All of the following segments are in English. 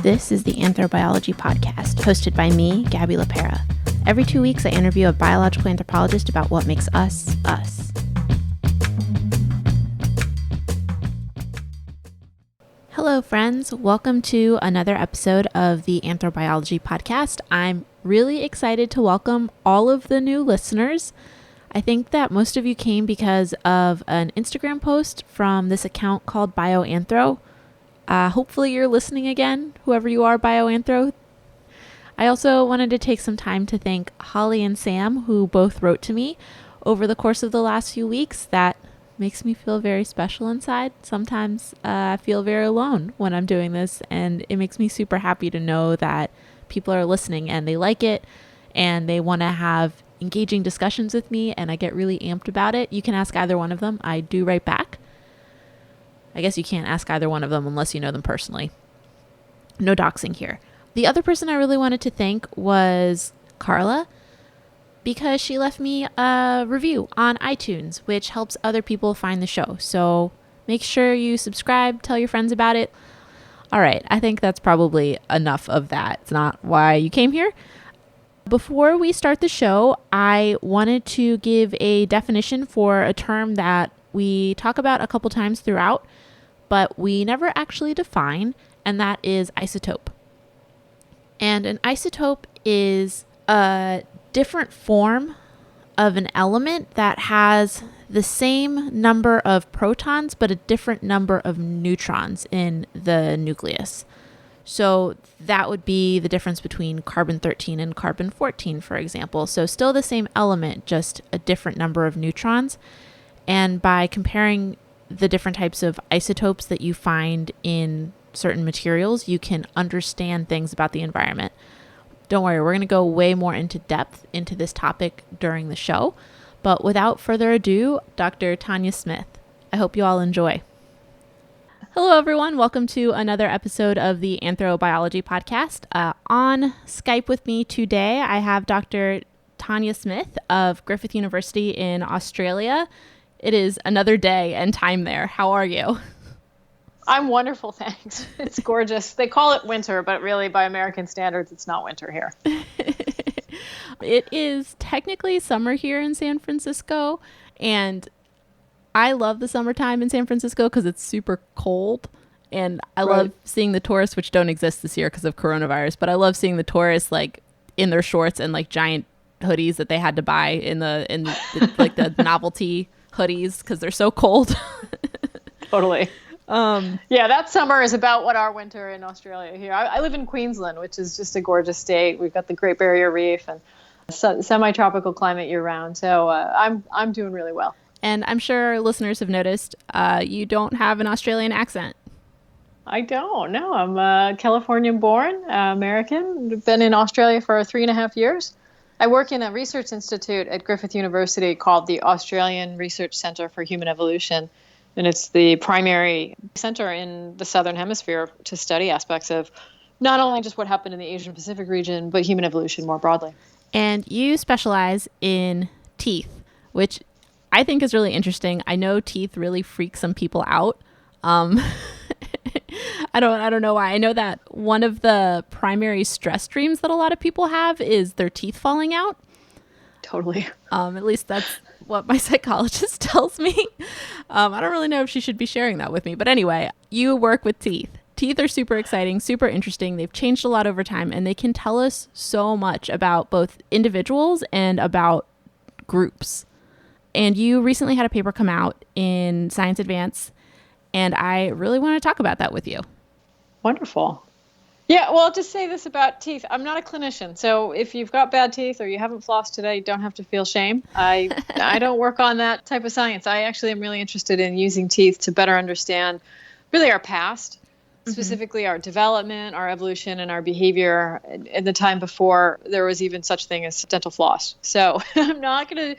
This is the Anthrobiology Podcast, hosted by me, Gabby LaPera. Every 2 weeks, I interview a biological anthropologist about what makes us, us. Hello, friends. Welcome to another episode of the Anthrobiology Podcast. I'm really excited to welcome all of the new listeners. I think that most of you came because of an Instagram post from this account called BioAnthro. Hopefully you're listening again, whoever you are, BioAnthro. I also wanted to take some time to thank Holly and Sam, who both wrote to me over the course of the last few weeks. That makes me feel very special inside. Sometimes I feel very alone when I'm doing this, and it makes me super happy to know that people are listening and they like it and they want to have engaging discussions with me, and I get really amped about it. You can ask either one of them. I do write back. I guess you can't ask either one of them unless you know them personally. No doxing here. The other person I really wanted to thank was Carla, because she left me a review on iTunes, which helps other people find the show. So make sure you subscribe, tell your friends about it. All right, I think that's probably enough of that. It's not why you came here. Before we start the show, I wanted to give a definition for a term that we talk about a couple times throughout, but we never actually define, and that is isotope. And an isotope is a different form of an element that has the same number of protons, but a different number of neutrons in the nucleus. So that would be the difference between carbon-13 and carbon-14, for example. So still the same element, just a different number of neutrons. And by comparing the different types of isotopes that you find in certain materials, you can understand things about the environment. Don't worry, we're going to go way more into depth into this topic during the show. But without further ado, Dr. Tanya Smith. I hope you all enjoy. Hello, everyone. Welcome to another episode of the Anthrobiology Podcast. On Skype with me today, I have Dr. Tanya Smith of Griffith University in Australia. It is another day and time there. How are you? I'm wonderful, thanks. It's gorgeous. They call it winter, but really by American standards, it's not winter here. It is technically summer here in San Francisco, and I love the summertime in San Francisco because it's super cold, and I love seeing the tourists, which don't exist this year because of coronavirus, but I love seeing the tourists like in their shorts and like giant hoodies that they had to buy in the like the novelty hoodies because they're so cold. Totally. Yeah, that summer is about what our winter in Australia here. I live in Queensland, which is just a gorgeous state. We've got the Great Barrier Reef and semi-tropical climate year-round. So I'm doing really well. And I'm sure listeners have noticed you don't have an Australian accent. I don't. No, I'm Californian-born, American. Been in Australia for 3.5 years. I work in a research institute at Griffith University called the Australian Research Centre for Human Evolution. And it's the primary center in the Southern Hemisphere to study aspects of not only just what happened in the Asian Pacific region, but human evolution more broadly. And you specialize in teeth, which I think is really interesting. I know teeth really freak some people out. I don't know why. I know that one of the primary stress dreams that a lot of people have is their teeth falling out. Totally. At least that's what my psychologist tells me. I don't really know if she should be sharing that with me. But anyway, you work with teeth. Teeth are super exciting, super interesting. They've changed a lot over time, and they can tell us so much about both individuals and about groups. And you recently had a paper come out in Science Advance, and I really want to talk about that with you. Wonderful. Yeah, well, I'll just say this about teeth. I'm not a clinician, so if you've got bad teeth or you haven't flossed today, you don't have to feel shame. I don't work on that type of science. I actually am really interested in using teeth to better understand really our past, specifically our development, our evolution, and our behavior in the time before there was even such thing as dental floss. So I'm not going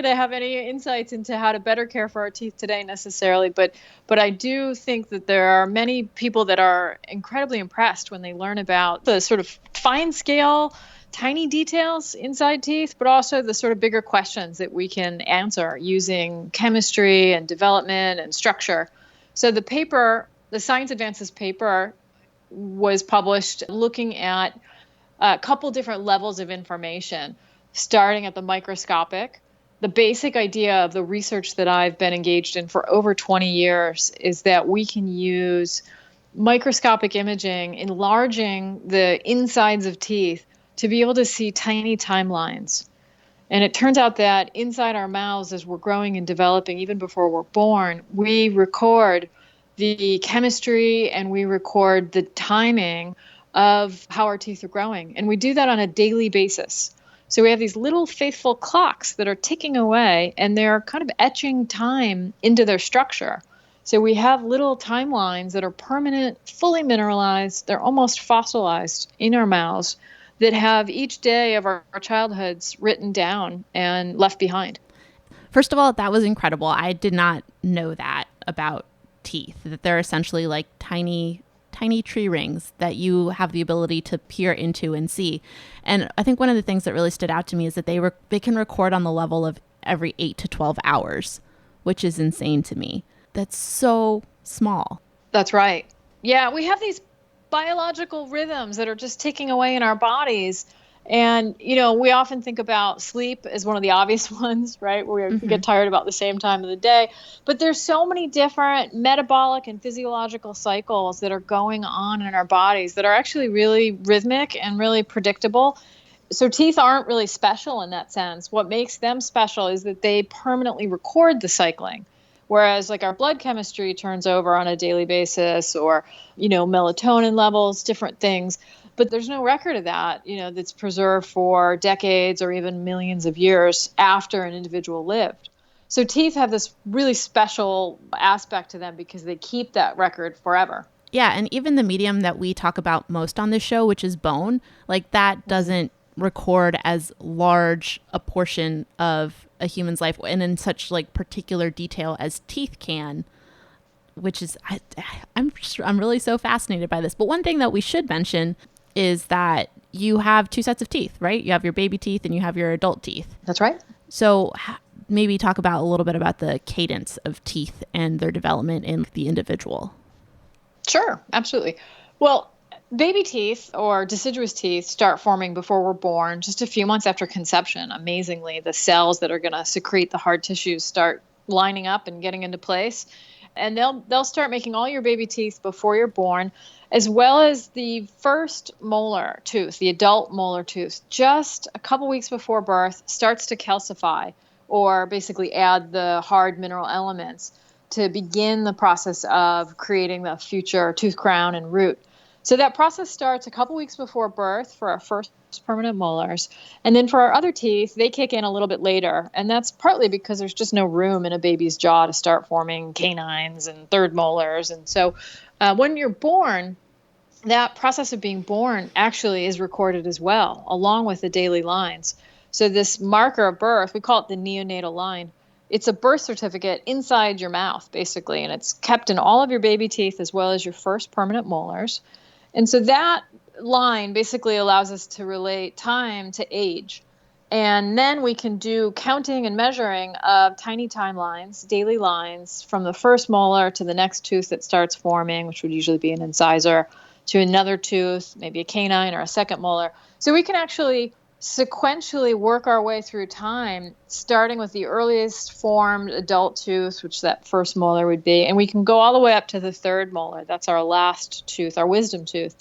to have any insights into how to better care for our teeth today necessarily, but I do think that there are many people that are incredibly impressed when they learn about the sort of fine scale, tiny details inside teeth, but also the sort of bigger questions that we can answer using chemistry and development and structure. So the Science Advances paper was published looking at a couple different levels of information, starting at the microscopic. The basic idea of the research that I've been engaged in for over 20 years is that we can use microscopic imaging, enlarging the insides of teeth to be able to see tiny timelines. And it turns out that inside our mouths, as we're growing and developing, even before we're born, we record the chemistry and we record the timing of how our teeth are growing. And we do that on a daily basis. So we have these little faithful clocks that are ticking away, and they're kind of etching time into their structure. So we have little timelines that are permanent, fully mineralized. They're almost fossilized in our mouths that have each day of our childhoods written down and left behind. First of all, that was incredible. I did not know that about teeth, that they're essentially like tiny tree rings that you have the ability to peer into and see. And I think one of the things that really stood out to me is that they can record on the level of every 8 to 12 hours, which is insane to me. That's so small. That's right. Yeah, we have these biological rhythms that are just ticking away in our bodies. And, we often think about sleep as one of the obvious ones, right? Where we get tired about the same time of the day. But there's so many different metabolic and physiological cycles that are going on in our bodies that are actually really rhythmic and really predictable. So teeth aren't really special in that sense. What makes them special is that they permanently record the cycling. Whereas like our blood chemistry turns over on a daily basis, or, melatonin levels, different things. But there's no record of that, that's preserved for decades or even millions of years after an individual lived. So teeth have this really special aspect to them because they keep that record forever. Yeah, and even the medium that we talk about most on this show, which is bone, like that doesn't record as large a portion of a human's life and in such like particular detail as teeth can, which is I'm really so fascinated by this. But one thing that we should mention is that you have two sets of teeth, right? You have your baby teeth and you have your adult teeth. That's right. So maybe talk about a little bit about the cadence of teeth and their development in the individual. Sure, absolutely. Well, baby teeth or deciduous teeth start forming before we're born, just a few months after conception. Amazingly, the cells that are going to secrete the hard tissues start lining up and getting into place. And they'll start making all your baby teeth before you're born, as well as the first molar tooth, the adult molar tooth, just a couple weeks before birth, starts to calcify, or basically add the hard mineral elements to begin the process of creating the future tooth crown and root. So that process starts a couple weeks before birth for our first permanent molars. And then for our other teeth, they kick in a little bit later. And that's partly because there's just no room in a baby's jaw to start forming canines and third molars. And so when you're born, that process of being born actually is recorded as well, along with the daily lines. So this marker of birth, we call it the neonatal line. It's a birth certificate inside your mouth, basically, and it's kept in all of your baby teeth as well as your first permanent molars. And so that line basically allows us to relate time to age. And then we can do counting and measuring of tiny timelines, daily lines, from the first molar to the next tooth that starts forming, which would usually be an incisor, to another tooth, maybe a canine or a second molar. So we can actually sequentially work our way through time, starting with the earliest formed adult tooth, which that first molar would be, and we can go all the way up to the third molar. That's our last tooth, our wisdom tooth.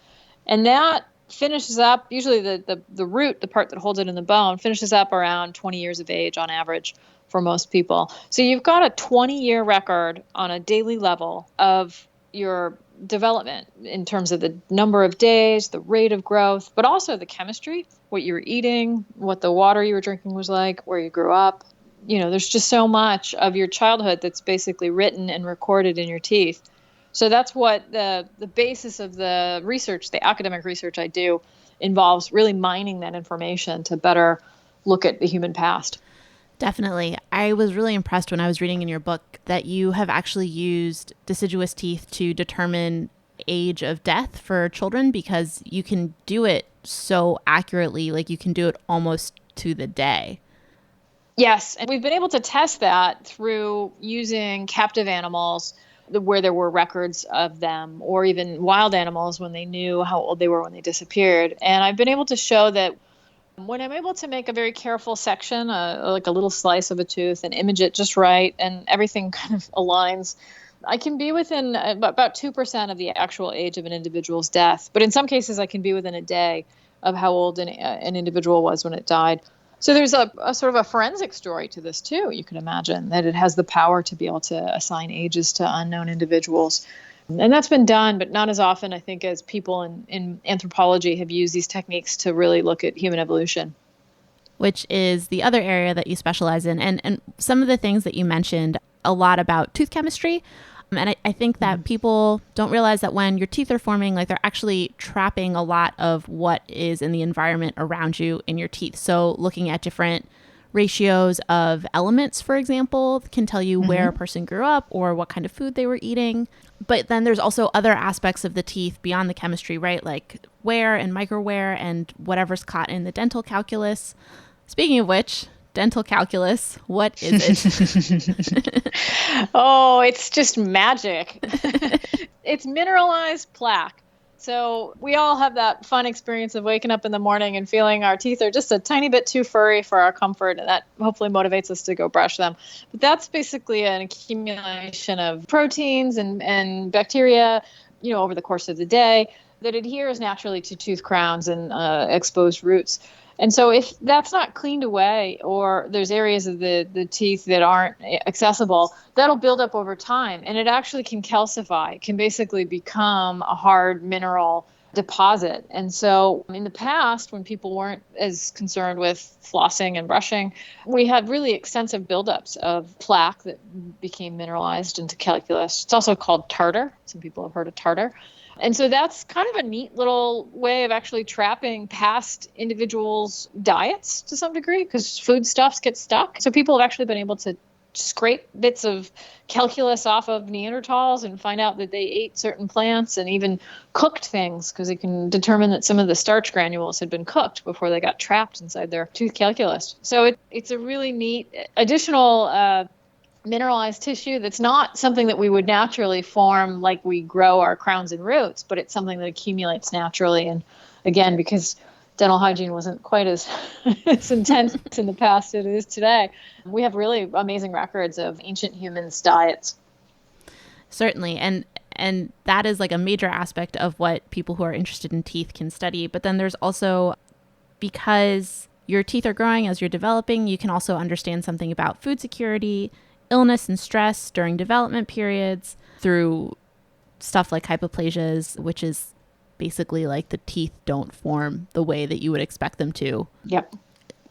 And that finishes up, usually the root, the part that holds it in the bone, finishes up around 20 years of age on average for most people. So you've got a 20-year record on a daily level of your development in terms of the number of days, the rate of growth, but also the chemistry, what you were eating, what the water you were drinking was like, where you grew up. There's just so much of your childhood that's basically written and recorded in your teeth. So that's what the basis of the research, the academic research I do, involves really mining that information to better look at the human past. Definitely. I was really impressed when I was reading in your book that you have actually used deciduous teeth to determine age of death for children, because you can do it so accurately, like you can do it almost to the day. Yes, and we've been able to test that through using captive animals where there were records of them, or even wild animals when they knew how old they were when they disappeared. And I've been able to show that when I'm able to make a very careful section, like a little slice of a tooth, and image it just right, and everything kind of aligns, I can be within about 2% of the actual age of an individual's death. But in some cases, I can be within a day of how old an individual was when it died. So there's a sort of a forensic story to this too. You can imagine that it has the power to be able to assign ages to unknown individuals. And that's been done, but not as often, I think, as people in anthropology have used these techniques to really look at human evolution. Which is the other area that you specialize in. And some of the things that you mentioned a lot about tooth chemistry. And I think that people don't realize that when your teeth are forming, like they're actually trapping a lot of what is in the environment around you in your teeth. So looking at different ratios of elements, for example, can tell you where a person grew up or what kind of food they were eating. But then there's also other aspects of the teeth beyond the chemistry, right? Like wear and microwear and whatever's caught in the dental calculus. Speaking of which, dental calculus, what is it? Oh, it's just magic. It's mineralized plaque. So we all have that fun experience of waking up in the morning and feeling our teeth are just a tiny bit too furry for our comfort, and that hopefully motivates us to go brush them. But that's basically an accumulation of proteins and bacteria, over the course of the day that adheres naturally to tooth crowns and exposed roots. And so if that's not cleaned away, or there's areas of the teeth that aren't accessible, that'll build up over time. And it actually can calcify, can basically become a hard mineral deposit. And so in the past, when people weren't as concerned with flossing and brushing, we had really extensive buildups of plaque that became mineralized into calculus. It's also called tartar. Some people have heard of tartar. And so that's kind of a neat little way of actually trapping past individuals' diets to some degree, because foodstuffs get stuck. So people have actually been able to scrape bits of calculus off of Neanderthals and find out that they ate certain plants and even cooked things, because they can determine that some of the starch granules had been cooked before they got trapped inside their tooth calculus. So it's a really neat additional mineralized tissue that's not something that we would naturally form like we grow our crowns and roots, but it's something that accumulates naturally. And again, because dental hygiene wasn't quite as intense in the past as it is today, we have really amazing records of ancient humans' diets. Certainly. And that is like a major aspect of what people who are interested in teeth can study. But then there's also, because your teeth are growing as you're developing, you can also understand something about food security, illness and stress during development periods through stuff like hypoplasias, which is basically like the teeth don't form the way that you would expect them to. Yep.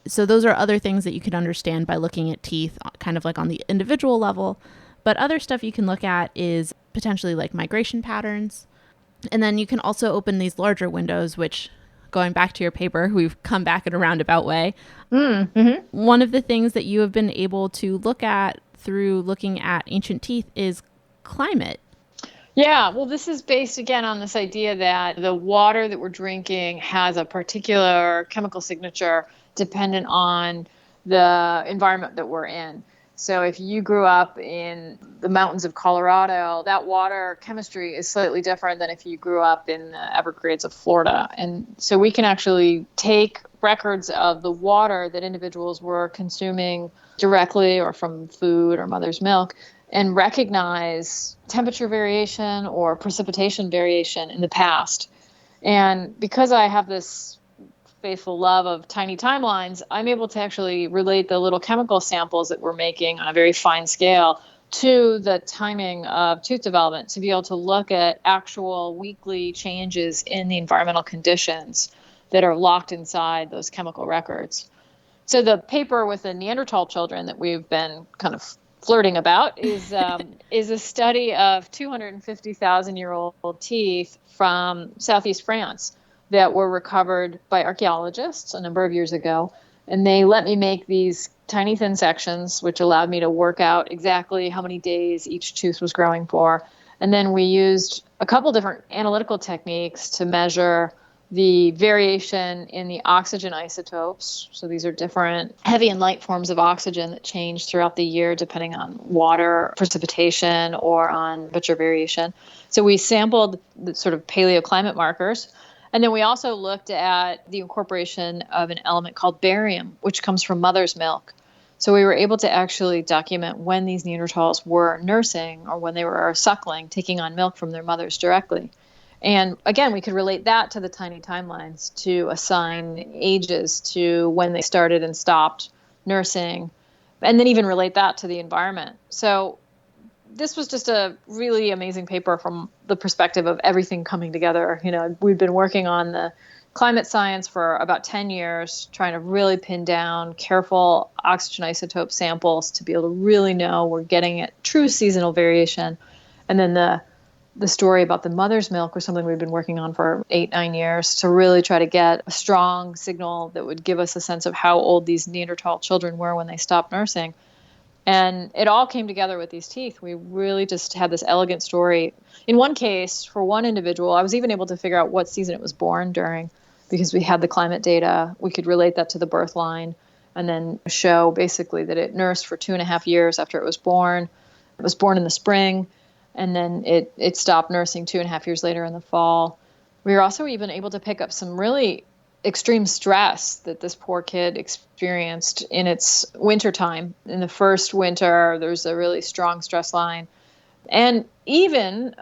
So those are other things that you can understand by looking at teeth kind of like on the individual level. But other stuff you can look at is potentially like migration patterns. And then you can also open these larger windows, which, going back to your paper, we've come back in a roundabout way. One of the things that you have been able to look at through looking at ancient teeth is climate. Yeah, well, this is based again on this idea that the water that we're drinking has a particular chemical signature dependent on the environment that we're in. So if you grew up in the mountains of Colorado, that water chemistry is slightly different than if you grew up in the Everglades of Florida. And so we can actually take records of the water that individuals were consuming directly or from food or mother's milk and recognize temperature variation or precipitation variation in the past. And because I have this faithful love of tiny timelines, I'm able to actually relate the little chemical samples that we're making on a very fine scale to the timing of tooth development, to be able to look at actual weekly changes in the environmental conditions that are locked inside those chemical records. So the paper with the Neanderthal children that we've been kind of flirting about is a study of 250,000-year-old teeth from southeast France that were recovered by archaeologists a number of years ago. And they let me make these tiny thin sections, which allowed me to work out exactly how many days each tooth was growing for. And then we used a couple different analytical techniques to measure the variation in the oxygen isotopes. So these are different heavy and light forms of oxygen that change throughout the year depending on water precipitation or on temperature variation. So we sampled the sort of paleoclimate markers. And then we also looked at the incorporation of an element called barium, which comes from mother's milk. So we were able to actually document when these Neanderthals were nursing or when they were suckling, taking on milk from their mothers directly. And again, we could relate that to the tiny timelines to assign ages to when they started and stopped nursing, and then even relate that to the environment. So this was just a really amazing paper from the perspective of everything coming together. We've been working on the climate science for about 10 years, trying to really pin down careful oxygen isotope samples to be able to really know we're getting at true seasonal variation. And then the story about the mother's milk was something we've been working on for 8-9 years to really try to get a strong signal that would give us a sense of how old these Neanderthal children were when they stopped nursing. And it all came together with these teeth. We really just had this elegant story. In one case, for one individual, I was even able to figure out what season it was born during because we had the climate data. We could relate that to the birth line and then show basically that it nursed for 2.5 years after it was born. It was born in the spring. And then it stopped nursing 2.5 years later in the fall. We were also even able to pick up some really extreme stress that this poor kid experienced in its wintertime. In the first winter, there was a really strong stress line. And even,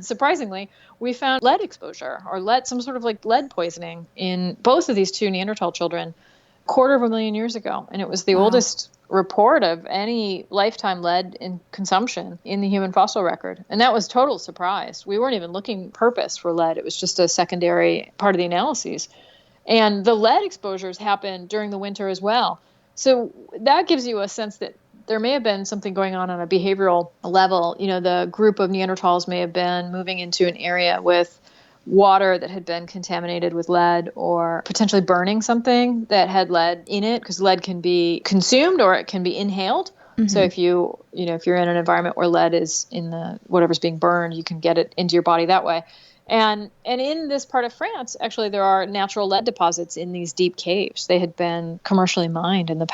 surprisingly, we found lead exposure or some sort of like lead poisoning in both of these two Neanderthal children 250,000 years ago. And it was the oldest report of any lifetime lead in consumption in the human fossil record. And that was total surprise. We weren't even looking purpose for lead. It was just a secondary part of the analyses. And the lead exposures happened during the winter as well. So that gives you a sense that there may have been something going on a behavioral level. The group of Neanderthals may have been moving into an area with water that had been contaminated with lead or potentially burning something that had lead in it, because lead can be consumed or it can be inhaled. Mm-hmm. So if you're in an environment where lead is in whatever's being burned, you can get it into your body that way. And in this part of France, actually, there are natural lead deposits in these deep caves. They had been commercially mined in the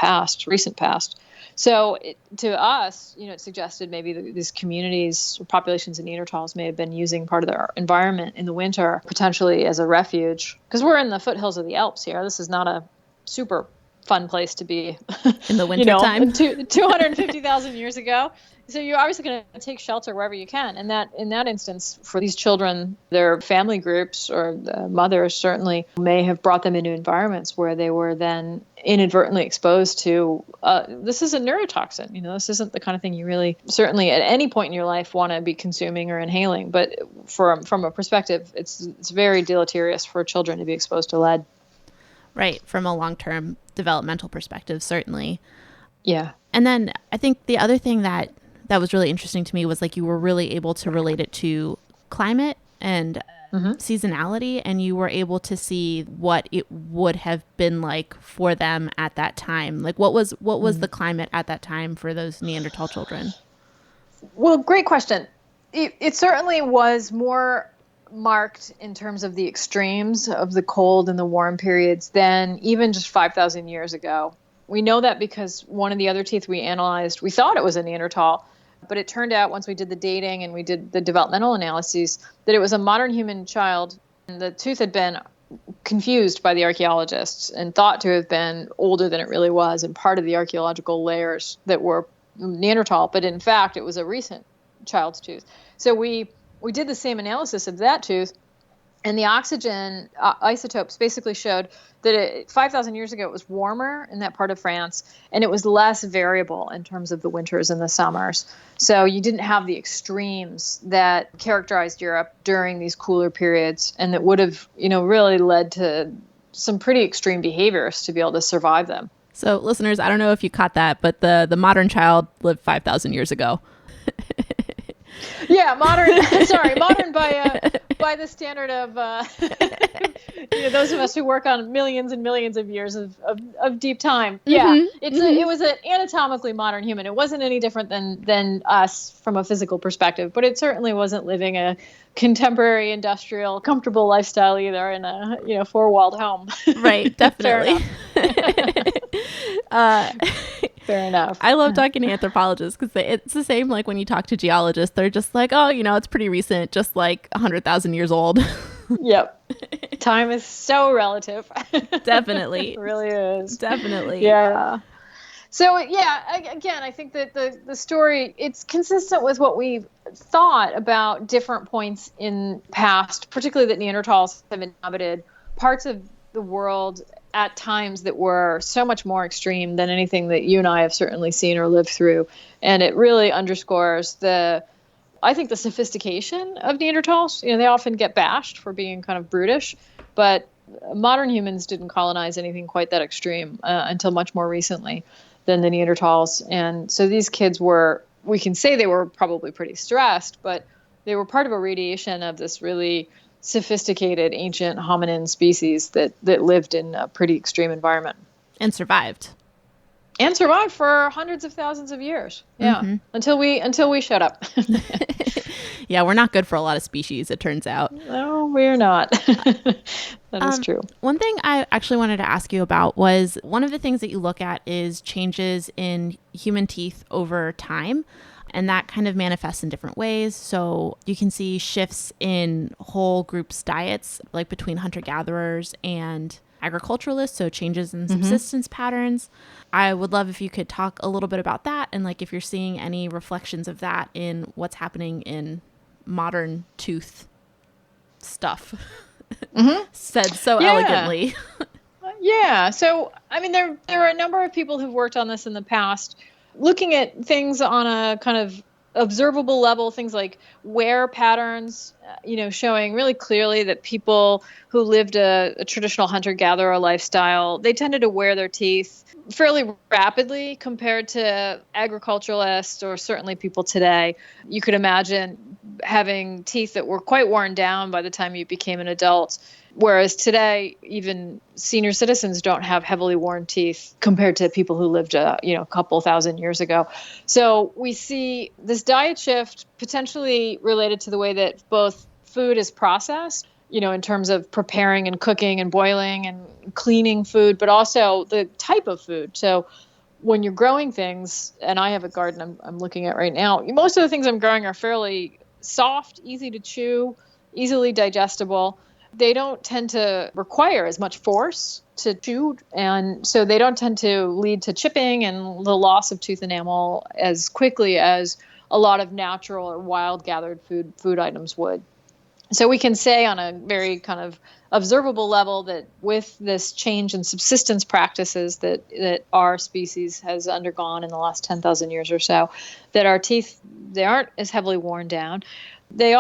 recent past. So to us, it suggested maybe these communities or populations of Neanderthals may have been using part of their environment in the winter, potentially as a refuge. Because we're in the foothills of the Alps here. This is not a super fun place to be in the wintertime. 250,000 years ago. So you're obviously going to take shelter wherever you can. And that, in that instance, for these children, their family groups or the mothers certainly may have brought them into environments where they were then inadvertently exposed to, this is a neurotoxin. This isn't the kind of thing you really, certainly at any point in your life, want to be consuming or inhaling. But from a perspective, it's very deleterious for children to be exposed to lead. Right. From a long-term developmental perspective, certainly. Yeah. And then I think the other thing that was really interesting to me was like you were really able to relate it to climate and seasonality, and you were able to see what it would have been like for them at that time. Like what was the climate at that time for those Neanderthal children? Well, great question. It certainly was more marked in terms of the extremes of the cold and the warm periods than even just 5,000 years ago. We know that because one of the other teeth we analyzed, we thought it was a Neanderthal, but it turned out once we did the dating and we did the developmental analyses that it was a modern human child. And the tooth had been confused by the archaeologists and thought to have been older than it really was and part of the archaeological layers that were Neanderthal, but in fact it was a recent child's tooth. So we did the same analysis of that tooth, and the oxygen isotopes basically showed that 5,000 years ago it was warmer in that part of France, and it was less variable in terms of the winters and the summers. So you didn't have the extremes that characterized Europe during these cooler periods, and that would have, really led to some pretty extreme behaviors to be able to survive them. So listeners, I don't know if you caught that, but the modern child lived 5,000 years ago. Yeah, modern. Sorry, modern by the standard of those of us who work on millions and millions of years of deep time. Yeah, it was an anatomically modern human. It wasn't any different than us from a physical perspective, but it certainly wasn't living a contemporary industrial comfortable lifestyle either in a four-walled home. Right, definitely. Fair enough. I love talking to anthropologists because it's the same like when you talk to geologists. They're just like, oh, it's pretty recent, just like 100,000 years old. Yep. Time is so relative. Definitely. It really is. Definitely. Yeah. So, again, I think that the story, it's consistent with what we've thought about different points in past, particularly that Neanderthals have inhabited parts of the world at times that were so much more extreme than anything that you and I have certainly seen or lived through. And it really underscores I think the sophistication of Neanderthals. They often get bashed for being kind of brutish, but modern humans didn't colonize anything quite that extreme until much more recently than the Neanderthals. And so these kids we can say they were probably pretty stressed, but they were part of a radiation of this really sophisticated ancient hominin species that lived in a pretty extreme environment. And survived For hundreds of thousands of years. Yeah. Until we shut up. Yeah, we're not good for a lot of species, it turns out. No, we're not. That is true. One thing I actually wanted to ask you about was one of the things that you look at is changes in human teeth over time. And that kind of manifests in different ways. So you can see shifts in whole groups' diets, like between hunter-gatherers and agriculturalists, so changes in subsistence patterns. I would love if you could talk a little bit about that and like if you're seeing any reflections of that in what's happening in modern tooth stuff. Said so elegantly. Yeah. So, I mean, there are a number of people who've worked on this in the past, looking at things on a kind of observable level, things like wear patterns, showing really clearly that people who lived a traditional hunter-gatherer lifestyle, they tended to wear their teeth fairly rapidly compared to agriculturalists or certainly people today. You could imagine having teeth that were quite worn down by the time you became an adult. Whereas today, even senior citizens don't have heavily worn teeth compared to people who lived, a couple thousand years ago. So we see this diet shift potentially related to the way that both food is processed, in terms of preparing and cooking and boiling and cleaning food, but also the type of food. So when you're growing things, and I have a garden I'm looking at right now, most of the things I'm growing are fairly soft, easy to chew, easily digestible. They don't tend to require as much force to chew, and so they don't tend to lead to chipping and the loss of tooth enamel as quickly as a lot of natural or wild gathered food items would. So we can say on a very kind of observable level that with this change in subsistence practices that our species has undergone in the last 10,000 years or so, that our teeth, they aren't as heavily worn down. They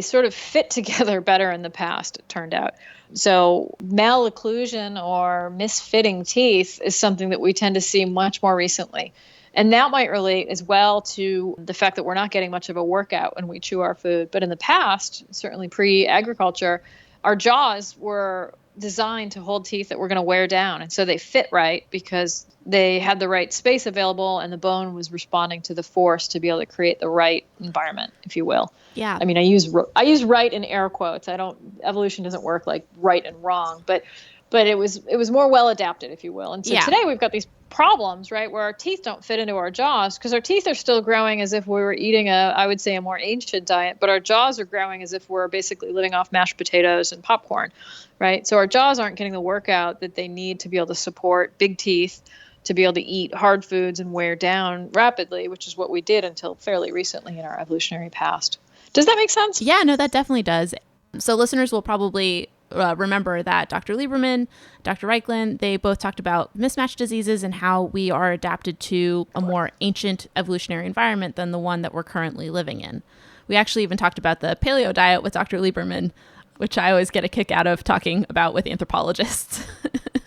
sort of fit together better in the past, it turned out. So malocclusion or misfitting teeth is something that we tend to see much more recently. And that might relate as well to the fact that we're not getting much of a workout when we chew our food. But in the past, certainly pre-agriculture, our jaws were designed to hold teeth that were going to wear down. And so they fit right because they had the right space available and the bone was responding to the force to be able to create the right environment, if you will. Yeah. I mean, I use right in air quotes. Evolution doesn't work like right and wrong, but it was more well adapted, if you will. And so today we've got these problems, right, where our teeth don't fit into our jaws because our teeth are still growing as if we were eating I would say a more ancient diet, but our jaws are growing as if we're basically living off mashed potatoes and popcorn, right? So our jaws aren't getting the workout that they need to be able to support big teeth, to be able to eat hard foods and wear down rapidly, which is what we did until fairly recently in our evolutionary past. Does that make sense? Yeah, no, that definitely does. So listeners will probably remember that Dr. Lieberman, Dr. Reichland, they both talked about mismatched diseases and how we are adapted to a more ancient evolutionary environment than the one that we're currently living in. We actually even talked about the paleo diet with Dr. Lieberman, which I always get a kick out of talking about with anthropologists.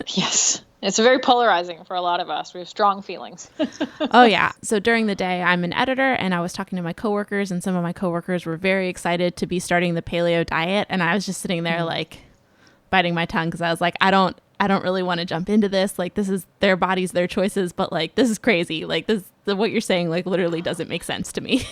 Yes. It's very polarizing for a lot of us. We have strong feelings. Oh, yeah. So during the day, I'm an editor, and I was talking to my coworkers, and some of my coworkers were very excited to be starting the paleo diet. And I was just sitting there like biting my tongue because I was like, I don't really want to jump into this. Like, this is their bodies, their choices, but like, this is crazy. Like, what you're saying, like, literally doesn't make sense to me.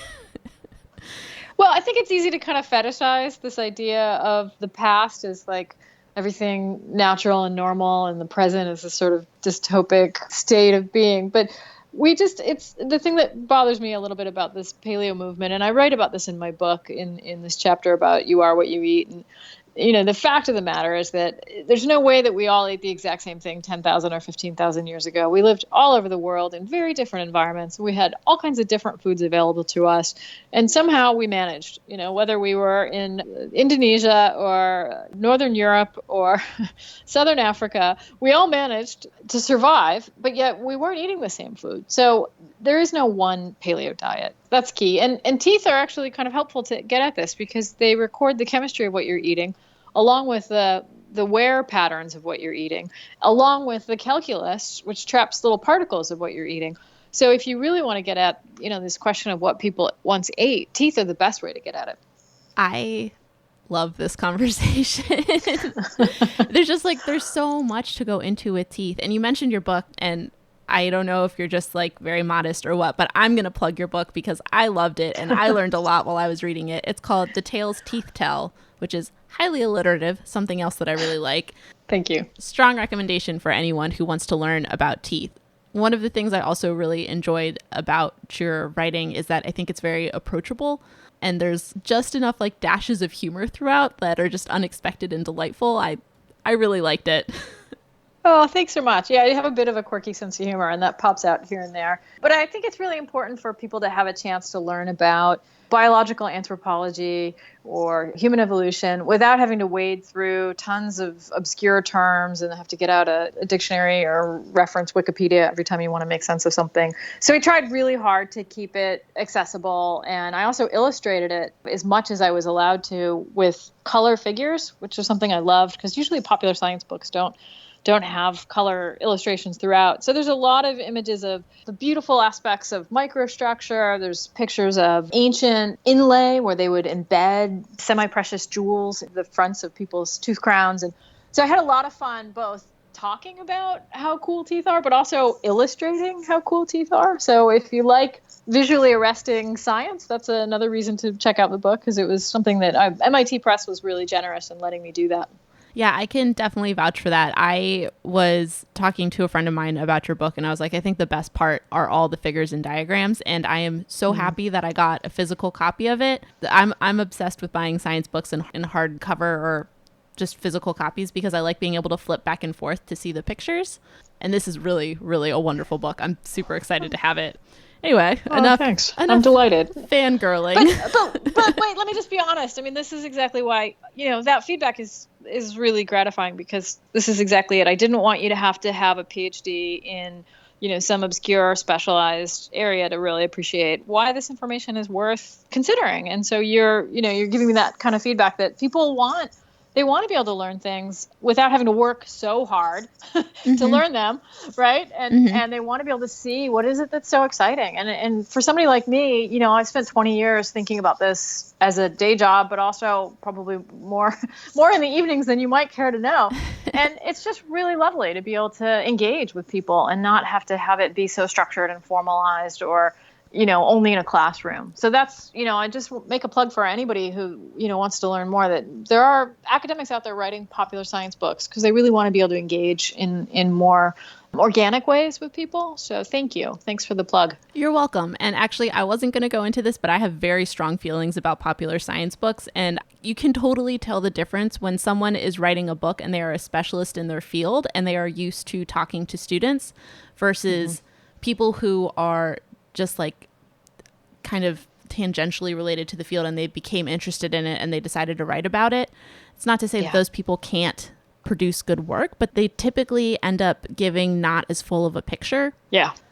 Well, I think it's easy to kind of fetishize this idea of the past as like everything natural and normal, and the present is a sort of dystopic state of being. But it's the thing that bothers me a little bit about this paleo movement. And I write about this in my book in this chapter about You Are What You Eat. And, the fact of the matter is that there's no way that we all ate the exact same thing 10,000 or 15,000 years ago. We lived all over the world in very different environments. We had all kinds of different foods available to us. And somehow we managed, whether we were in Indonesia or Northern Europe or Southern Africa, we all managed to survive, but yet we weren't eating the same food. So there is no one paleo diet. That's key. And teeth are actually kind of helpful to get at this because they record the chemistry of what you're eating, along with the wear patterns of what you're eating, along with the calculus, which traps little particles of what you're eating. So if you really want to get at, this question of what people once ate, teeth are the best way to get at it. I love this conversation. There's so much to go into with teeth. And you mentioned your book, and I don't know if you're just like very modest or what, but I'm going to plug your book because I loved it and I learned a lot while I was reading it. It's called The Tales Teeth Tell, which is highly alliterative, something else that I really like. Thank you. Strong recommendation for anyone who wants to learn about teeth. One of the things I also really enjoyed about your writing is that I think it's very approachable, and there's just enough like dashes of humor throughout that are just unexpected and delightful. I really liked it. Oh, thanks so much. Yeah, I have a bit of a quirky sense of humor, and that pops out here and there. But I think it's really important for people to have a chance to learn about biological anthropology or human evolution without having to wade through tons of obscure terms and have to get out a dictionary or reference Wikipedia every time you want to make sense of something. So we tried really hard to keep it accessible, and I also illustrated it as much as I was allowed to with color figures, which is something I loved because usually popular science books don't have color illustrations throughout. So there's a lot of images of the beautiful aspects of microstructure. There's pictures of ancient inlay where they would embed semi-precious jewels in the fronts of people's tooth crowns. And so I had a lot of fun both talking about how cool teeth are, but also illustrating how cool teeth are. So if you like visually arresting science, that's another reason to check out the book, because it was something that MIT Press was really generous in letting me do that. Yeah, I can definitely vouch for that. I was talking to a friend of mine about your book, and I was like, I think the best part are all the figures and diagrams, and I am so happy that I got a physical copy of it. I'm obsessed with buying science books in hardcover or just physical copies because I like being able to flip back and forth to see the pictures. And this is really, really a wonderful book. I'm super excited to have it. Anyway, thanks. I'm delighted. Fangirling. But wait, let me just be honest. I mean, this is exactly why, that feedback is really gratifying, because this is exactly it. I didn't want you to have a PhD in, some obscure specialized area to really appreciate why this information is worth considering. And so you're giving me that kind of feedback that people want. They want to be able to learn things without having to work so hard to learn them, right? And they want to be able to see what is it that's so exciting. And for somebody like me, I spent 20 years thinking about this as a day job, but also probably more in the evenings than you might care to know. And it's just really lovely to be able to engage with people and not have to have it be so structured and formalized or only in a classroom. So that's, I just make a plug for anybody who, wants to learn more, that there are academics out there writing popular science books because they really want to be able to engage in more organic ways with people. So thank you. Thanks for the plug. You're welcome. And actually, I wasn't going to go into this, but I have very strong feelings about popular science books. And you can totally tell the difference when someone is writing a book and they are a specialist in their field and they are used to talking to students versus people who are just like kind of tangentially related to the field and they became interested in it and they decided to write about it. It's not to say that those people can't produce good work, but they typically end up giving not as full of a picture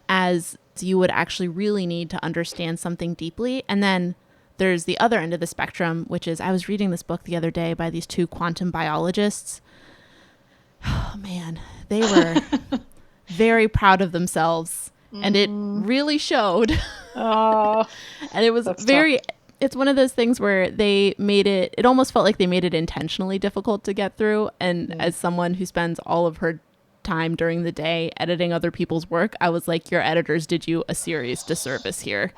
as you would actually really need to understand something deeply. And then there's the other end of the spectrum, which is, I was reading this book the other day by these two quantum biologists. Oh man, they were very proud of themselves, and it really showed. Oh, And it was that's very, tough. it's one of those things where they made it, it almost felt like they made it intentionally difficult to get through. And Mm. as someone who spends all of her time during the day editing other people's work, I was like, your editors did you a serious disservice here.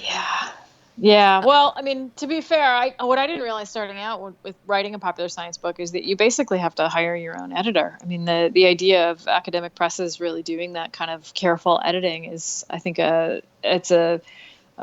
Yeah. Yeah. Well, I mean, to be fair, what I didn't realize starting out with writing a popular science book is that you basically have to hire your own editor. I mean, the idea of academic presses really doing that kind of careful editing is, I think, it's a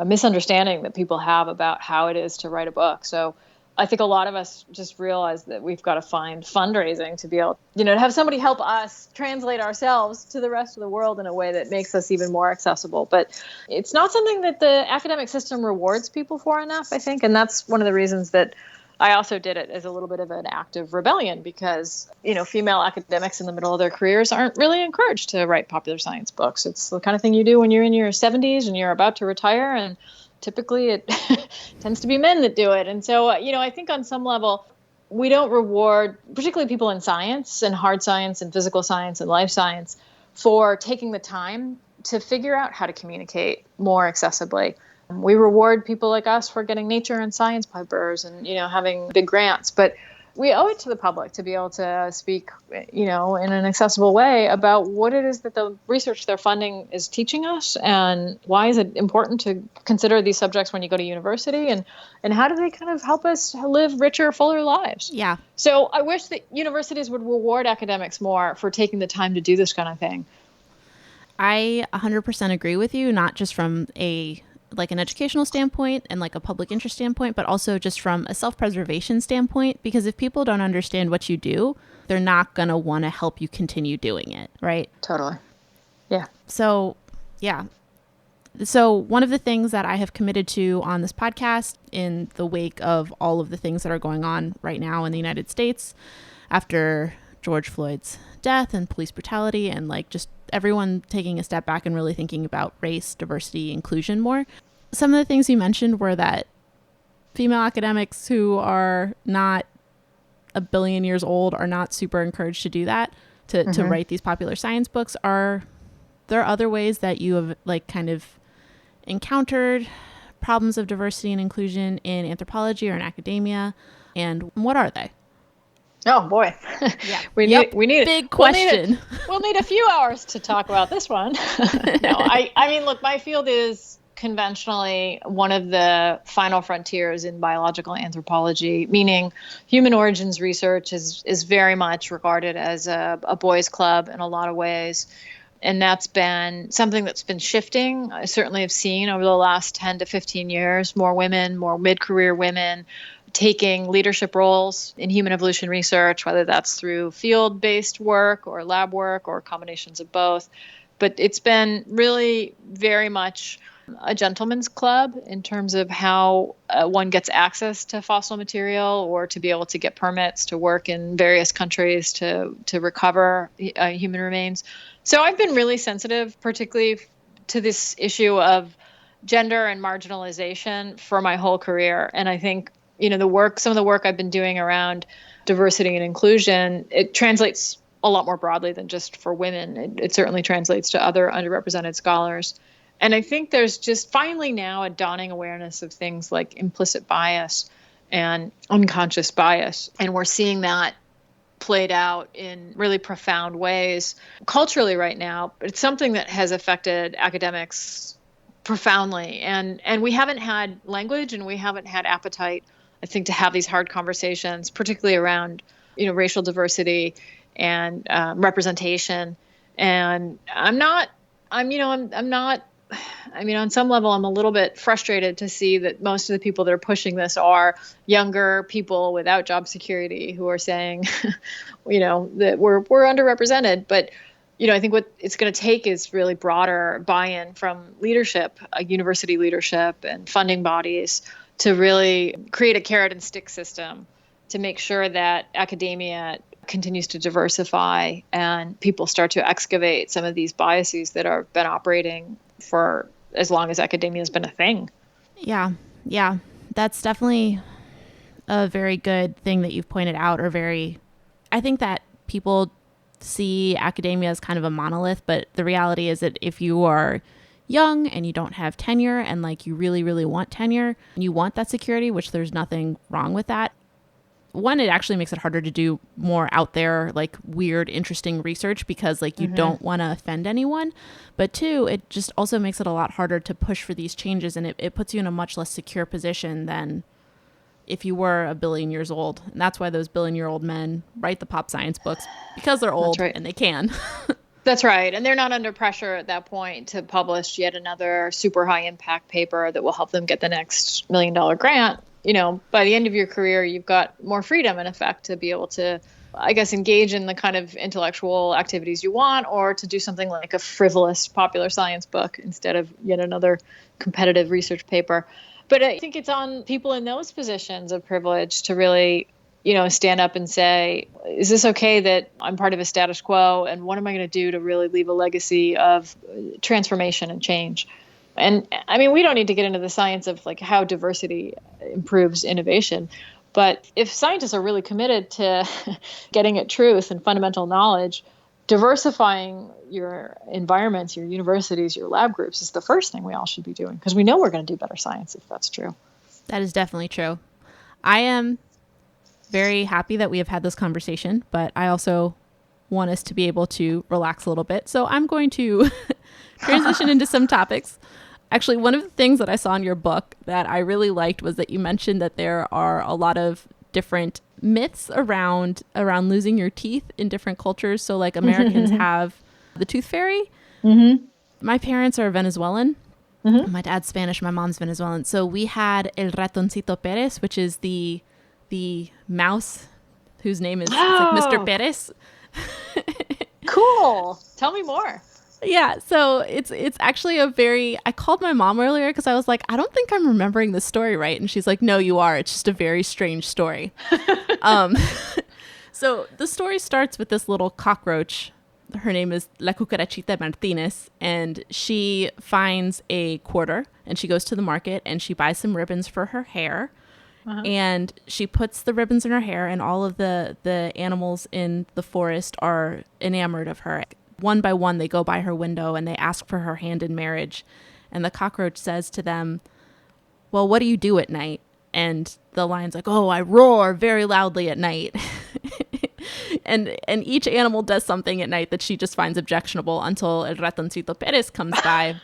misunderstanding that people have about how it is to write a book. So I think a lot of us just realize that we've got to find fundraising to be able, to have somebody help us translate ourselves to the rest of the world in a way that makes us even more accessible. But it's not something that the academic system rewards people for enough, I think. And that's one of the reasons that I also did it as a little bit of an act of rebellion because, female academics in the middle of their careers aren't really encouraged to write popular science books. It's the kind of thing you do when you're in your 70s and you're about to retire, and typically it tends to be men that do it. And so, I think on some level, we don't reward particularly people in science and hard science and physical science and life science for taking the time to figure out how to communicate more accessibly. We reward people like us for getting nature and science papers and, having big grants. But we owe it to the public to be able to speak, in an accessible way about what it is that the research they're funding is teaching us, and why is it important to consider these subjects when you go to university, and how do they kind of help us live richer, fuller lives. Yeah. So I wish that universities would reward academics more for taking the time to do this kind of thing. I 100% agree with you, not just from an educational standpoint and like a public interest standpoint, but also just from a self-preservation standpoint, because if people don't understand what you do, they're not going to want to help you continue doing it, right? Totally. Yeah. So, yeah. So one of the things that I have committed to on this podcast in the wake of all of the things that are going on right now in the United States after George Floyd's death and police brutality, and like just everyone taking a step back and really thinking about race, diversity, inclusion more. Some of the things you mentioned were that female academics who are not a billion years old are not super encouraged to do that, to write these popular science books. There are other ways that you have like kind of encountered problems of diversity and inclusion in anthropology or in academia, and what are they? Oh boy. Yeah. we need big question. We'll need a few hours to talk about this one. No, I mean, look, my field is conventionally one of the final frontiers in biological anthropology, meaning human origins research is very much regarded as a boys' club in a lot of ways. And that's been something that's been shifting. I certainly have seen over the last 10 to 15 years, more women, more mid-career women taking leadership roles in human evolution research, whether that's through field-based work or lab work or combinations of both. But it's been really very much a gentleman's club in terms of how one gets access to fossil material or to be able to get permits to work in various countries to recover human remains. So I've been really sensitive, particularly to this issue of gender and marginalization for my whole career. And I think, some of the work I've been doing around diversity and inclusion, it translates a lot more broadly than just for women. It certainly translates to other underrepresented scholars. And I think there's just finally now a dawning awareness of things like implicit bias and unconscious bias. And we're seeing that played out in really profound ways culturally right now. But it's something that has affected academics profoundly. And we haven't had language and we haven't had appetite, I think, to have these hard conversations, particularly around, racial diversity and representation. And on some level, I'm a little bit frustrated to see that most of the people that are pushing this are younger people without job security who are saying, that we're underrepresented. But, I think what it's going to take is really broader buy-in from leadership, university leadership and funding bodies to really create a carrot and stick system to make sure that academia continues to diversify and people start to excavate some of these biases that have been operating for as long as academia has been a thing. Yeah. That's definitely a very good thing that you've pointed out, I think that people see academia as kind of a monolith, but the reality is that if you are young and you don't have tenure and like you really, really want tenure and you want that security, which there's nothing wrong with that. One, it actually makes it harder to do more out there, like weird, interesting research because like you don't want to offend anyone. But two, it just also makes it a lot harder to push for these changes, and it puts you in a much less secure position than if you were a billion years old. And that's why those billion-year-old men write the pop science books, because they're old and they can. That's right. And they're not under pressure at that point to publish yet another super high impact paper that will help them get the next $1 million grant. You know, by the end of your career, you've got more freedom in effect to be able to, I guess, engage in the kind of intellectual activities you want, or to do something like a frivolous popular science book instead of yet another competitive research paper. But I think it's on people in those positions of privilege to really, you know, stand up and say, is this okay that I'm part of a status quo? And what am I going to do to really leave a legacy of transformation and change? And I mean, we don't need to get into the science of like how diversity improves innovation. But if scientists are really committed to getting at truth and fundamental knowledge, diversifying your environments, your universities, your lab groups is the first thing we all should be doing, because we know we're going to do better science if that's true. That is definitely true. I am very happy that we have had this conversation, but I also want us to be able to relax a little bit. So I'm going to transition into some topics. Actually, one of the things that I saw in your book that I really liked was that you mentioned that there are a lot of different myths around losing your teeth in different cultures. So like Americans have the tooth fairy. My parents are Venezuelan. My dad's Spanish, my mom's Venezuelan. So we had El Ratoncito Pérez, which is the mouse whose name is like Mr. Pérez. Cool. Tell me more. Yeah, so it's actually I called my mom earlier because I was like, I don't think I'm remembering the story right. And she's like, no, you are. It's just a very strange story. So the story starts with this little cockroach. Her name is La Cucarachita Martinez, and she finds a quarter and she goes to the market and she buys some ribbons for her hair. And she puts the ribbons in her hair, and all of the animals in the forest are enamored of her. One by one, they go by her window and they ask for her hand in marriage. And the cockroach says to them, well, what do you do at night? And the lion's like, oh, I roar very loudly at night. and each animal does something at night that she just finds objectionable until El Ratoncito Pérez comes by.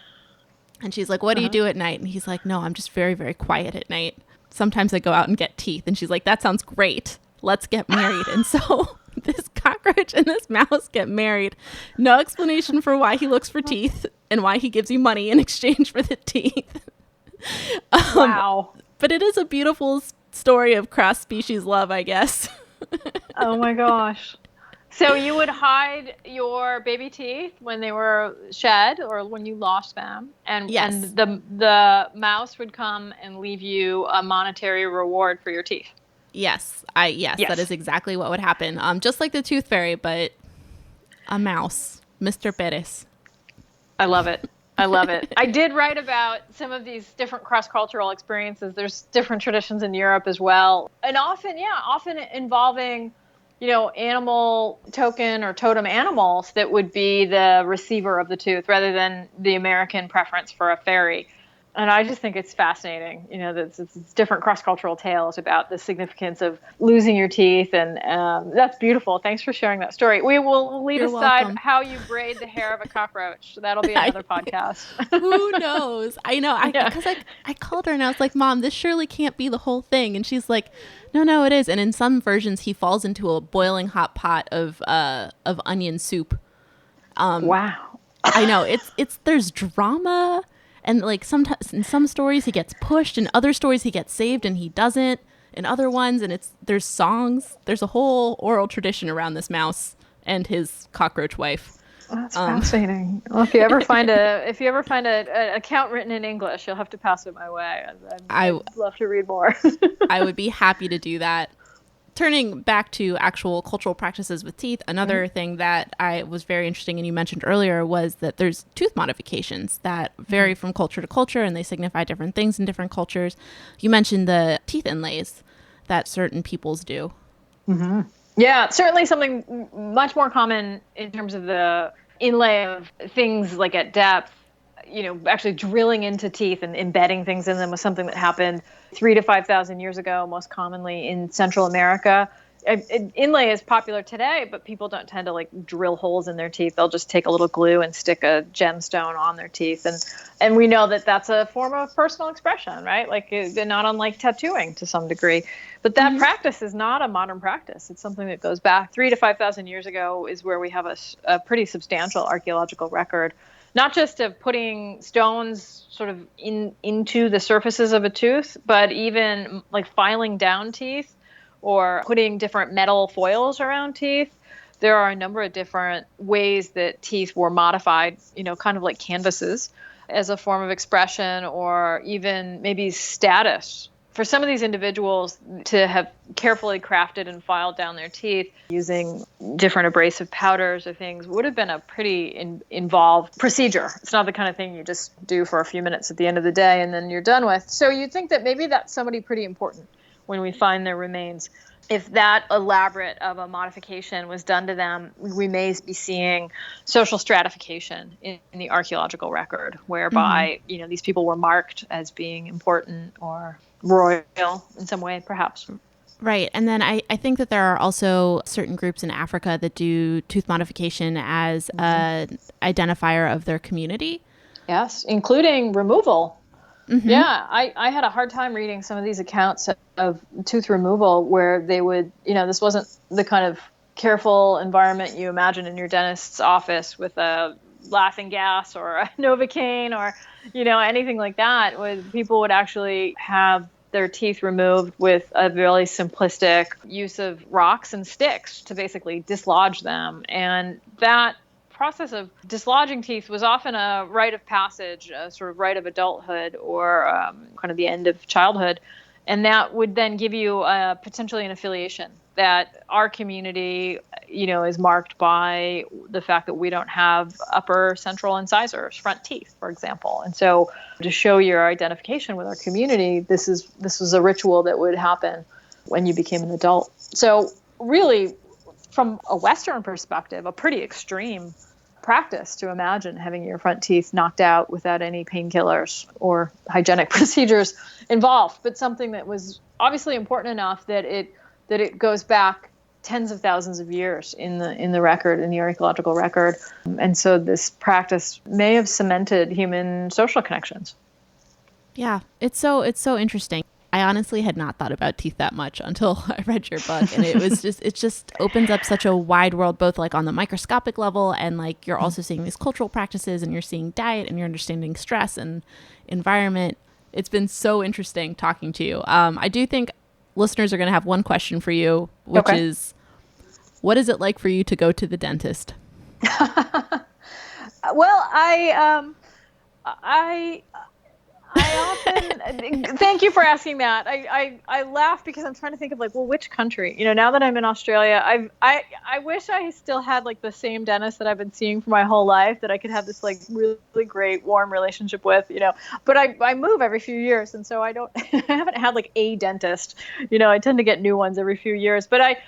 And she's like, what do you do at night? And he's like, no, I'm just very, very quiet at night. Sometimes I go out and get teeth. And she's like, that sounds great. Let's get married. And so this cockroach and this mouse get married. No explanation for why he looks for teeth and why he gives you money in exchange for the teeth. Wow. But it is a beautiful story of cross-species love, I guess. Oh my gosh. So you would hide your baby teeth when they were shed or when you lost them, and yes. And the mouse would come and leave you a monetary reward for your teeth. Yes, that is exactly what would happen. Just like the tooth fairy, but a mouse, Mr. Pérez. I love it. I love it. I did write about some of these different cross-cultural experiences. There's different traditions in Europe as well, and often involving, you know, animal token or totem animals that would be the receiver of the tooth rather than the American preference for a fairy. And I just think it's fascinating, you know, that it's different cross-cultural tales about the significance of losing your teeth. And that's beautiful. Thanks for sharing that story. We'll leave aside welcome. how you braid the hair of a cockroach. That'll be another podcast. Who knows? I know. Because I called her and I was like, Mom, this surely can't be the whole thing. And she's like, no, it is. And in some versions, he falls into a boiling hot pot of onion soup. Wow. I know. There's drama. And like sometimes in some stories he gets pushed, in other stories he gets saved and he doesn't, in other ones, and there's songs. There's a whole oral tradition around this mouse and his cockroach wife. That's fascinating. Well, if you ever find an account written in English, you'll have to pass it my way. I'd love to read more. I would be happy to do that. Turning back to actual cultural practices with teeth, another thing that was very interesting and you mentioned earlier was that there's tooth modifications that vary from culture to culture and they signify different things in different cultures. You mentioned the teeth inlays that certain peoples do. Yeah, certainly something much more common in terms of the inlay of things like at depth, actually drilling into teeth and embedding things in them was something that happened 3 to 5,000 years ago, most commonly in Central America. Inlay is popular today, but people don't tend to like drill holes in their teeth. They'll just take a little glue and stick a gemstone on their teeth. And we know that that's a form of personal expression, right? Like not unlike tattooing to some degree. But that practice is not a modern practice. It's something that goes back 3 to 5,000 years ago is where we have a pretty substantial archaeological record, not just of putting stones sort of into the surfaces of a tooth, but even like filing down teeth or putting different metal foils around teeth. There are a number of different ways that teeth were modified, kind of like canvases as a form of expression or even maybe status. For some of these individuals to have carefully crafted and filed down their teeth using different abrasive powders or things would have been a pretty involved procedure. It's not the kind of thing you just do for a few minutes at the end of the day and then you're done with. So you'd think that maybe that's somebody pretty important when we find their remains. If that elaborate of a modification was done to them, we may be seeing social stratification in the archaeological record, whereby these people were marked as being important or royal in some way, perhaps. Right. And then I think that there are also certain groups in Africa that do tooth modification as an identifier of their community. Yes, including removal. Yeah, I had a hard time reading some of these accounts of tooth removal where they would, this wasn't the kind of careful environment you imagine in your dentist's office with a laughing gas or a Novocaine or, anything like that. People would actually have their teeth removed with a really simplistic use of rocks and sticks to basically dislodge them. And that process of dislodging teeth was often a rite of passage, a sort of rite of adulthood or kind of the end of childhood. And that would then give you potentially an affiliation that our community, is marked by the fact that we don't have upper central incisors, front teeth, for example. And so to show your identification with our community, this was a ritual that would happen when you became an adult. So really, from a Western perspective, a pretty extreme practice to imagine having your front teeth knocked out without any painkillers or hygienic procedures involved, but something that was obviously important enough that it goes back tens of thousands of years in the record, in the archaeological record. And so this practice may have cemented human social connections. Yeah, it's so interesting. I honestly had not thought about teeth that much until I read your book, and it just opens up such a wide world, both like on the microscopic level and like you're also seeing these cultural practices and you're seeing diet and you're understanding stress and environment. It's been so interesting talking to you. I do think listeners are going to have one question for you, which is, what is it like for you to go to the dentist? Well, I often thank you for asking that. I laugh because I'm trying to think of which country. Now that I'm in Australia, I wish I still had like the same dentist that I've been seeing for my whole life that I could have this like really great warm relationship with. But I move every few years, and so I haven't had like a dentist. I tend to get new ones every few years. But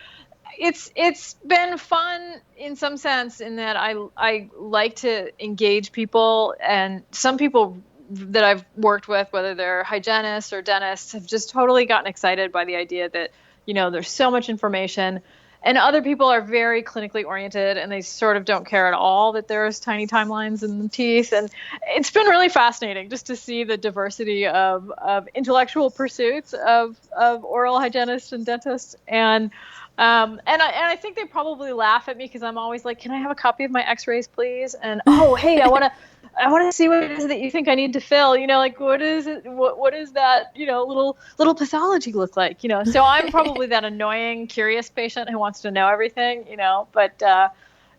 it's been fun in some sense in that I like to engage people, and some people that I've worked with, whether they're hygienists or dentists, have just totally gotten excited by the idea that, there's so much information, and other people are very clinically oriented and they sort of don't care at all that there's tiny timelines in the teeth. And it's been really fascinating just to see the diversity of intellectual pursuits of oral hygienists and dentists. And I think they probably laugh at me because I'm always like, can I have a copy of my x-rays, please? And, oh, hey, I want to see what it is that you think I need to fill, what is it? What is that, little pathology look like, so I'm probably that annoying, curious patient who wants to know everything, but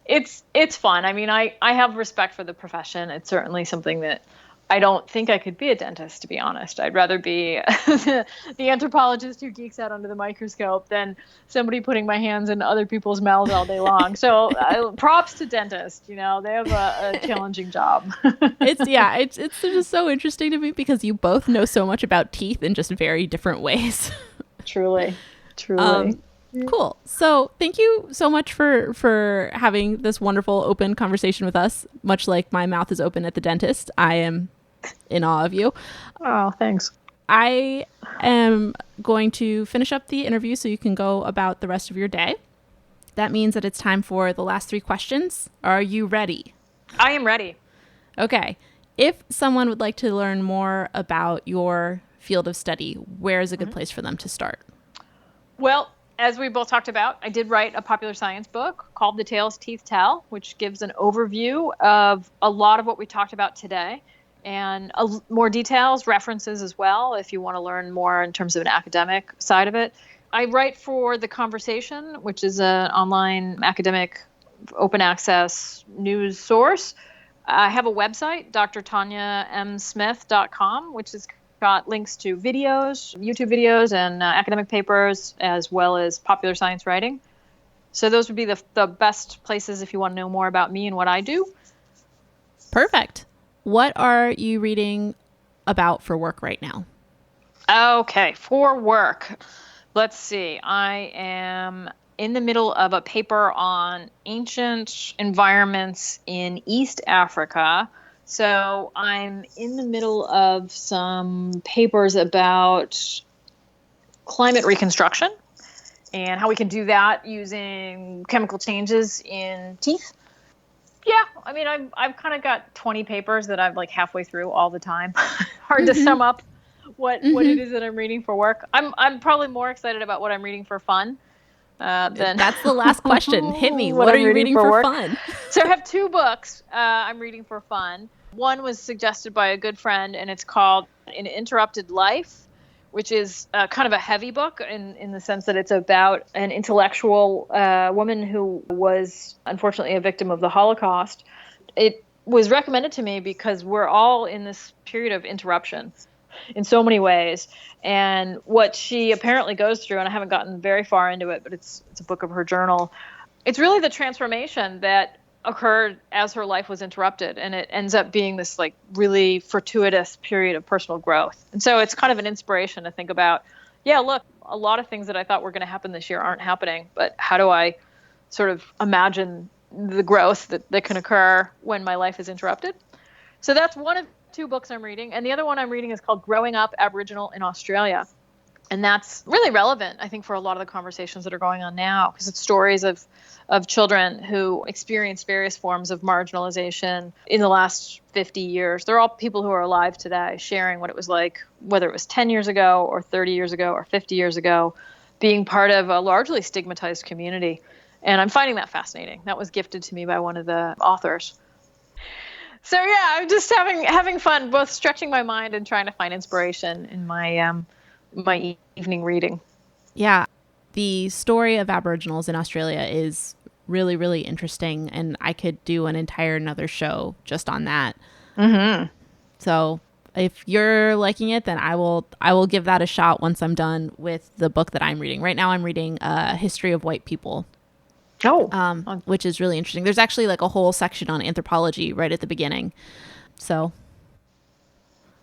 it's fun. I mean, I have respect for the profession. It's certainly something that I don't think I could be a dentist, to be honest. I'd rather be the anthropologist who geeks out under the microscope than somebody putting my hands in other people's mouths all day long. So props to dentists. They have a challenging job. It's just so interesting to me because you both know so much about teeth in just very different ways. Truly. Cool. So thank you so much for having this wonderful open conversation with us. Much like my mouth is open at the dentist, I am in awe of you. Oh, thanks. I am going to finish up the interview so you can go about the rest of your day. That means that it's time for the last 3 questions. Are you ready? I am ready. Okay. If someone would like to learn more about your field of study, where is a good place for them to start? Well, as we both talked about, I did write a popular science book called The Tales Teeth Tell, which gives an overview of a lot of what we talked about today and more details, references as well, if you want to learn more in terms of an academic side of it. I write for The Conversation, which is an online academic open access news source. I have a website, drtanyamsmith.com, which has got links to videos, YouTube videos, and academic papers, as well as popular science writing. So those would be the best places if you want to know more about me and what I do. Perfect. What are you reading about for work right now? Okay, for work. Let's see. I am in the middle of a paper on ancient environments in East Africa. So I'm in the middle of some papers about climate reconstruction and how we can do that using chemical changes in teeth. Yeah, I mean, I've kind of got 20 papers that I'm like halfway through all the time. Hard to sum up what it is that I'm reading for work. I'm probably more excited about what I'm reading for fun. That's the last question. Hit me. What are you reading for fun? So I have 2 books I'm reading for fun. One was suggested by a good friend, and it's called An Interrupted Life, which is kind of a heavy book in the sense that it's about an intellectual woman who was unfortunately a victim of the Holocaust. It was recommended to me because we're all in this period of interruption in so many ways. And what she apparently goes through, and I haven't gotten very far into it, but it's a book of her journal. It's really the transformation that occurred as her life was interrupted. And it ends up being this like really fortuitous period of personal growth. And so it's kind of an inspiration to think about, yeah, look, a lot of things that I thought were going to happen this year aren't happening, but how do I sort of imagine the growth that can occur when my life is interrupted? So that's one of 2 books I'm reading. And the other one I'm reading is called Growing Up Aboriginal in Australia. And that's really relevant, I think, for a lot of the conversations that are going on now, because it's stories of children who experienced various forms of marginalization in the last 50 years. They're all people who are alive today, sharing what it was like, whether it was 10 years ago or 30 years ago or 50 years ago, being part of a largely stigmatized community. And I'm finding that fascinating. That was gifted to me by one of the authors. So yeah, I'm just having fun, both stretching my mind and trying to find inspiration in my evening reading. Yeah, the story of Aboriginals in Australia is really, really interesting, and I could do an entire another show just on that. Mm-hmm. So if you're liking it, then I will give that a shot once I'm done with the book that I'm reading. Right now I'm reading History of White People. Which is really interesting. There's actually like a whole section on anthropology right at the beginning. So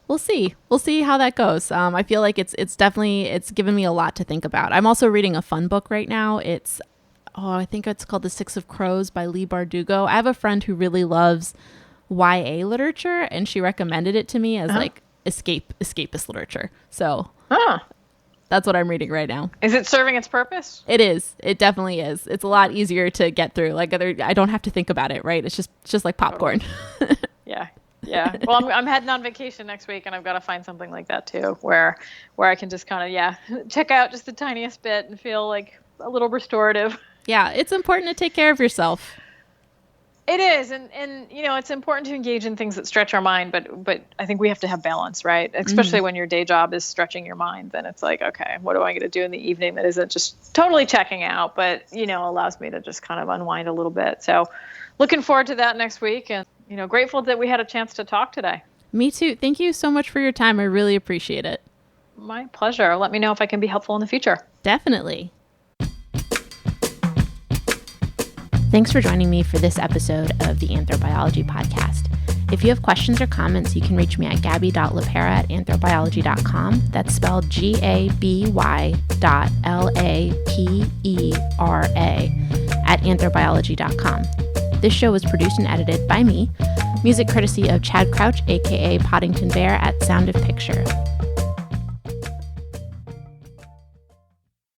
we'll see how that goes. I feel like it's given me a lot to think about. I'm also reading a fun book right now. I think it's called The Six of Crows by Leigh Bardugo. I have a friend who really loves YA literature, and she recommended it to me as like escapist literature. So that's what I'm reading right now. Is it serving its purpose? It is. It definitely is. It's a lot easier to get through. Like I don't have to think about it, right? It's just like popcorn. Totally. Yeah. Well, I'm heading on vacation next week, and I've got to find something like that too, where I can just kind of check out just the tiniest bit and feel like a little restorative. Yeah, it's important to take care of yourself. It is, and it's important to engage in things that stretch our mind, but I think we have to have balance, right? Especially when your day job is stretching your mind, then it's like, okay, what am I going to do in the evening that isn't just totally checking out, but allows me to just kind of unwind a little bit. So, looking forward to that next week, and grateful that we had a chance to talk today. Me too. Thank you so much for your time. I really appreciate it. My pleasure. Let me know if I can be helpful in the future. Definitely. Thanks for joining me for this episode of the Anthrobiology Podcast. If you have questions or comments, you can reach me at gabby.lapera@anthrobiology.com. That's spelled GABY.LAPERA@anthrobiology.com. This show was produced and edited by me. Music courtesy of Chad Crouch, aka Poddington Bear at Sound of Picture.